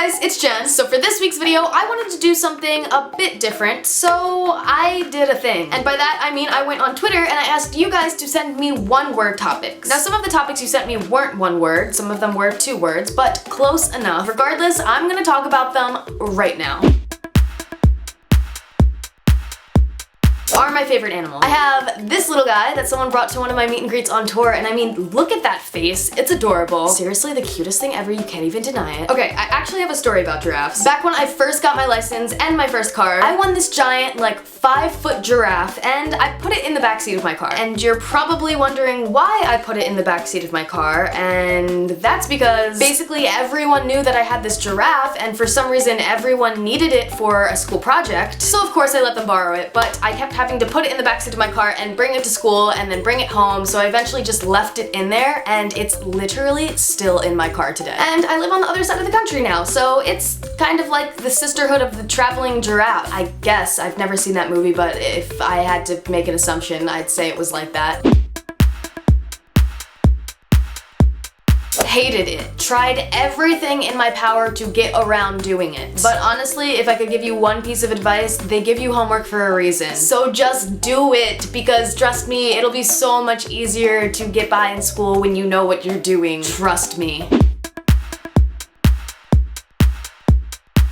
guys, it's Jen. So for this week's video, I wanted to do something a bit different, so I did a thing. And by that, I mean I went on Twitter and I asked you guys to send me one-word topics. Now, some of the topics you sent me weren't one word, some of them were 2 words, but close enough. Regardless, I'm gonna talk about them right now. Are my favorite animal. I have this little guy that someone brought to one of my meet and greets on tour, and I mean, look at that face. It's adorable. Seriously, the cutest thing ever, you can't even deny it. Okay, I actually have a story about giraffes. Back when I first got my license and my first car, I won this giant, like, 5-foot giraffe, and I put it in the backseat of my car. And you're probably wondering why I put it in the backseat of my car, and that's because basically everyone knew that I had this giraffe, and for some reason everyone needed it for a school project. So of course I let them borrow it, but I kept having to put it in the backseat of my car and bring it to school and then bring it home, so I eventually just left it in there, and it's literally still in my car today. And I live on the other side of the country now, so it's kind of like the sisterhood of the traveling giraffe. I guess. I've never seen that movie, but if I had to make an assumption, I'd say it was like that. Hated it. Tried everything in my power to get around doing it. But honestly, if I could give you one piece of advice, they give you homework for a reason. So just do it, because trust me, it'll be so much easier to get by in school when you know what you're doing. Trust me.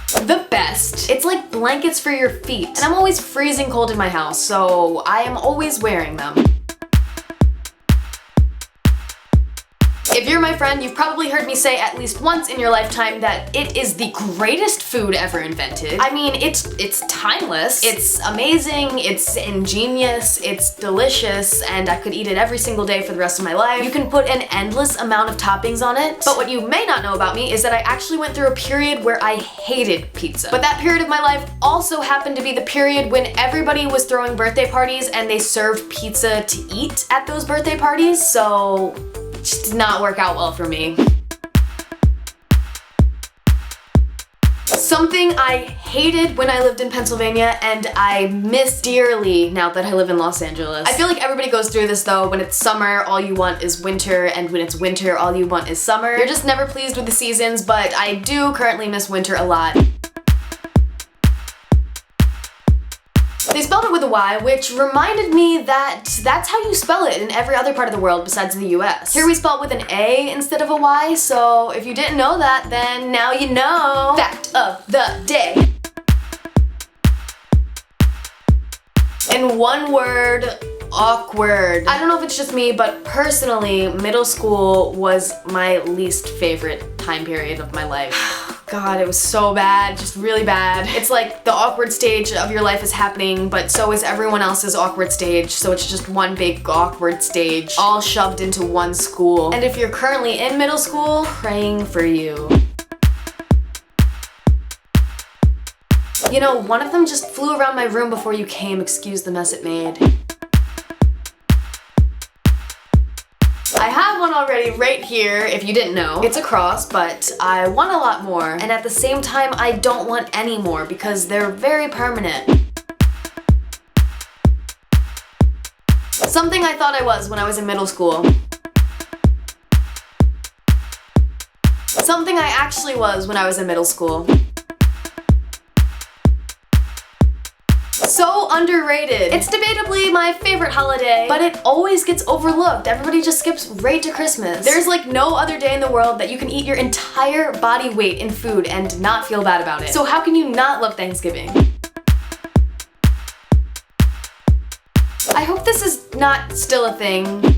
The best. It's like blankets for your feet. And I'm always freezing cold in my house, so I am always wearing them. If you're my friend, you've probably heard me say at least once in your lifetime that it is the greatest food ever invented. I mean, it's timeless, it's amazing, it's ingenious, it's delicious, and I could eat it every single day for the rest of my life. You can put an endless amount of toppings on it. But what you may not know about me is that I actually went through a period where I hated pizza. But that period of my life also happened to be the period when everybody was throwing birthday parties and they served pizza to eat at those birthday parties, so it just did not work out well for me. Something I hated when I lived in Pennsylvania and I miss dearly now that I live in Los Angeles. I feel like everybody goes through this though. When it's summer, all you want is winter, and when it's winter, all you want is summer. You're just never pleased with the seasons, but I do currently miss winter a lot. They spelled it with a Y, which reminded me that that's how you spell it in every other part of the world besides the US. Here we spell it with an A instead of a Y, so if you didn't know that, then now you know. Fact of the day. In one word, awkward. I don't know if it's just me, but personally, middle school was my least favorite time period of my life. God, it was so bad, just really bad. It's like the awkward stage of your life is happening, but so is everyone else's awkward stage, so it's just one big awkward stage, all shoved into one school. And if you're currently in middle school, praying for you. You know, one of them just flew around my room before you came, excuse the mess it made. I have one already right here, if you didn't know. It's a cross, but I want a lot more, and at the same time, I don't want any more because they're very permanent. Something I thought I was when I was in middle school. Something I actually was when I was in middle school. So underrated. It's debatably my favorite holiday, but it always gets overlooked. Everybody just skips right to Christmas. There's like no other day in the world that you can eat your entire body weight in food and not feel bad about it. So how can you not love Thanksgiving? I hope this is not still a thing.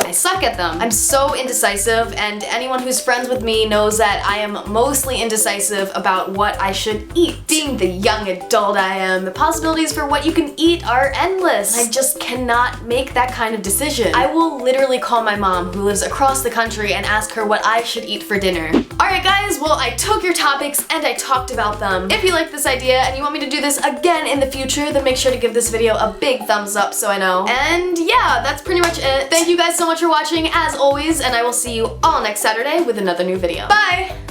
I suck at them. I'm so indecisive, and anyone who's friends with me knows that I am mostly indecisive about what I should eat. Being the young adult I am, the possibilities for what you can eat are endless. I just cannot make that kind of decision. I will literally call my mom, who lives across the country, and ask her what I should eat for dinner. Alright guys, well I took your topics and I talked about them. If you like this idea and you want me to do this again in the future, then make sure to give this video a big thumbs up so I know. And yeah, that's pretty much it. Thank you guys so much for watching as always, and I will see you all next Saturday with another new video. Bye!